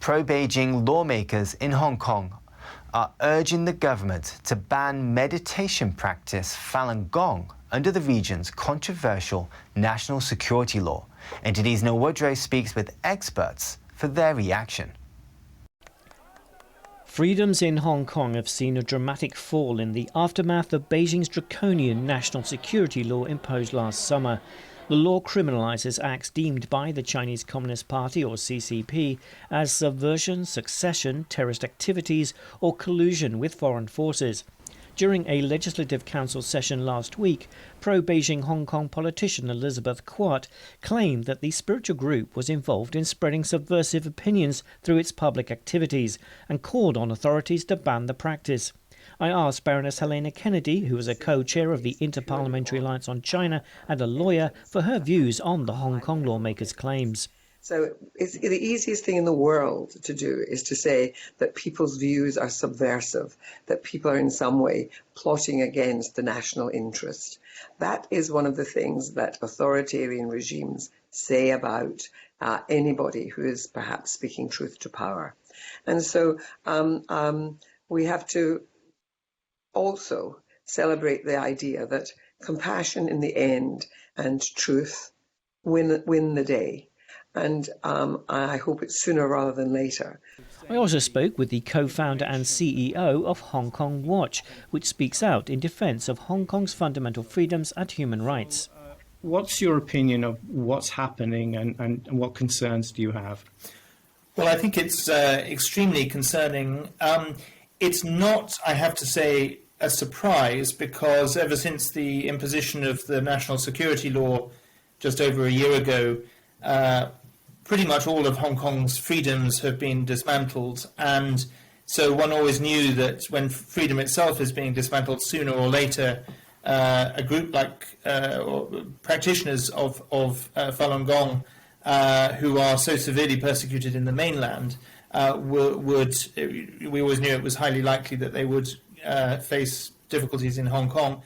Pro-Beijing lawmakers in Hong Kong are urging the government to ban meditation practice Falun Gong under the region's controversial national security law. NTD's Woodrow speaks with experts for their reaction. Freedoms in Hong Kong have seen a dramatic fall in the aftermath of Beijing's draconian national security law imposed last summer. The law criminalises acts deemed by the Chinese Communist Party, or CCP, as subversion, succession, terrorist activities or collusion with foreign forces. During a Legislative Council session last week, pro-Beijing Hong Kong politician Elizabeth Quat claimed that the spiritual group was involved in spreading subversive opinions through its public activities and called on authorities to ban the practice. I asked Baroness Helena Kennedy, who is a co-chair of the Inter-Parliamentary Alliance on China and a lawyer, for her views on the Hong Kong lawmakers' claims. So it's the easiest thing in the world to do is to say that people's views are subversive, that people are in some way plotting against the national interest. That is one of the things that authoritarian regimes say about anybody who is perhaps speaking truth to power. And so we have to also celebrate the idea that compassion in the end and truth win the day. And I hope it's sooner rather than later. I also spoke with the co-founder and CEO of Hong Kong Watch, which speaks out in defence of Hong Kong's fundamental freedoms and human rights. What's your opinion of what's happening and what concerns do you have? Well, I think it's extremely concerning. It's not, I have to say, a surprise, because ever since the imposition of the national security law just over a year ago, pretty much all of Hong Kong's freedoms have been dismantled, and so one always knew that when freedom itself is being dismantled, sooner or later a group like practitioners of Falun Gong, who are so severely persecuted in the mainland, we always knew it was highly likely that they would face difficulties in Hong Kong.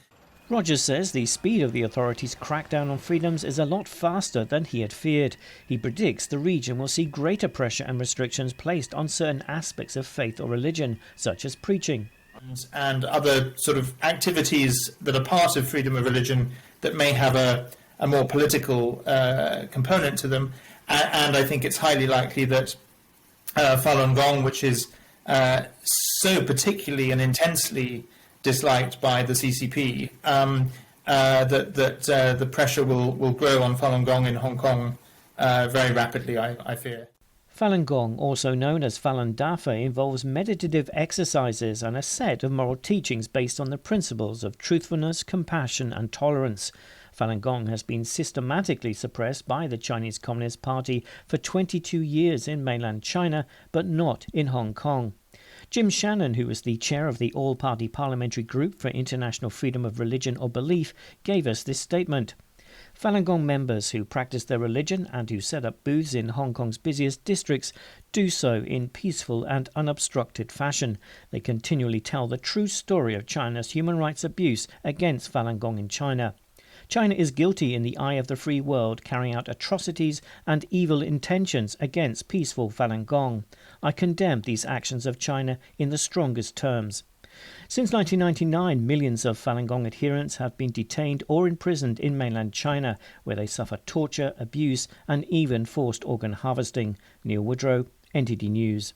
Rogers says the speed of the authorities' crackdown on freedoms is a lot faster than he had feared. He predicts the region will see greater pressure and restrictions placed on certain aspects of faith or religion, such as preaching. And other sort of activities that are part of freedom of religion that may have a more political component to them. And I think it's highly likely that Falun Gong, which is so particularly and intensely disliked by the CCP, that the pressure will grow on Falun Gong in Hong Kong very rapidly, I fear. Falun Gong, also known as Falun Dafa, involves meditative exercises and a set of moral teachings based on the principles of truthfulness, compassion and tolerance. Falun Gong has been systematically suppressed by the Chinese Communist Party for 22 years in mainland China, but not in Hong Kong. Jim Shannon, who was the chair of the All-Party Parliamentary Group for International Freedom of Religion or Belief, gave us this statement. Falun Gong members who practice their religion and who set up booths in Hong Kong's busiest districts do so in peaceful and unobstructed fashion. They continually tell the true story of China's human rights abuse against Falun Gong in China. China is guilty in the eye of the free world, carrying out atrocities and evil intentions against peaceful Falun Gong. I condemn these actions of China in the strongest terms. Since 1999, millions of Falun Gong adherents have been detained or imprisoned in mainland China, where they suffer torture, abuse and even forced organ harvesting. Neil Woodrow, NTD News.